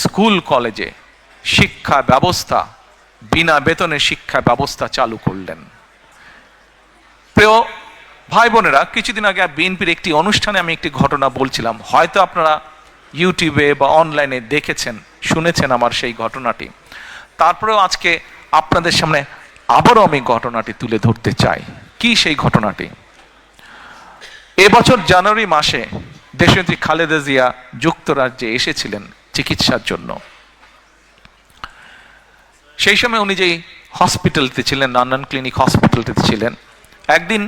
School কলেজে শিক্ষা ব্যবস্থা, বিনা বেতনে শিক্ষা ব্যবস্থা চালু করলেন। প্রিয় ভাই বোনেরা, কিছুদিন আগে বিএনপির একটি অনুষ্ঠানে আমি একটি ঘটনা বলছিলাম, হয়তো আপনারা ইউটিউবে বা অনলাইনে দেখেছেন, শুনেছেন আমার সেই ঘটনাটি। তারপরেও আজকে আপনাদের সামনে আবারও আমি ঘটনাটি তুলে ধরতে চাই। কি সেই ঘটনাটি? এবছর জানুয়ারি মাসে দেশনেত্রী খালেদা জিয়া যুক্তরাজ্যে এসেছিলেন চিকিৎসার জন্য। সেই সময় উনি যেই হসপিটালতে ছিলেন, লন্ডন ক্লিনিক হসপিটালতে ছিলেন, একদিন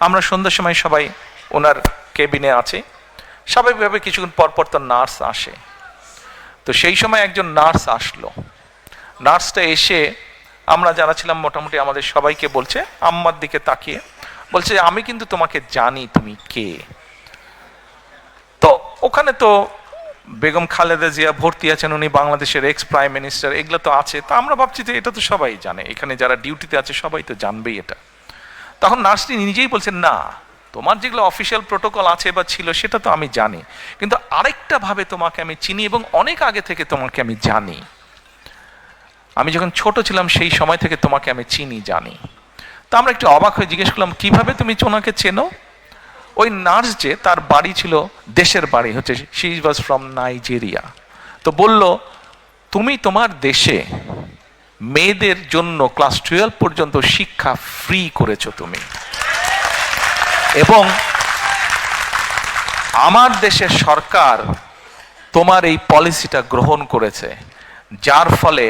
আমরা সন্ধ্যার সময় সবাই ওনার কেবিনে আছে, স্বাভাবিকভাবে কিছুক্ষণ পরপর তো নার্স আসে। তো সেই সময় একজন নার্স আসলো। নার্সটা এসে আমরা যারা ছিলাম মোটামুটি আমাদের সবাইকে বলছে, আম্মার দিকে তাকিয়ে বলছে, আমি কিন্তু তোমাকে জানি, তুমি কে। তো ওখানে তো বেগম খালেদা জিয়া ভর্তি আছেন, উনি বাংলাদেশের এক্স প্রাইম মিনিস্টার, এগুলো তো আছে। তো আমরা ভাবছি যে এটা তো সবাই জানে, এখানে যারা ডিউটিতে আছে সবাই তো জানবেই এটা। তখন নার্সটি নিজেই বলছেন, না, তোমার যেগুলো অফিসিয়াল প্রোটোকল আছে বা ছিল সেটা তো আমি জানি, কিন্তু আরেকটা ভাবে তোমাকে আমি চিনি এবং অনেক আগে থেকে তোমাকে আমি জানি। আমি যখন ছোট ছিলাম সেই সময় থেকে তোমাকে আমি চিনি, জানি। তা আমরা একটু অবাক হয়ে জিজ্ঞেস করলাম, কিভাবে তুমি ওনাকে চেনো? ওই নার্স যে, তার বাড়ি ছিল, দেশের বাড়ি হচ্ছে, শি ওয়াজ ফ্রম নাইজেরিয়া। তো বলল, তুমি তোমার দেশে মেয়েদের জন্য ক্লাস 12 পর্যন্ত শিক্ষা ফ্রি করেছো তুমি, এবং আমার দেশের সরকার তোমার এই পলিসিটা গ্রহণ করেছে, যার ফলে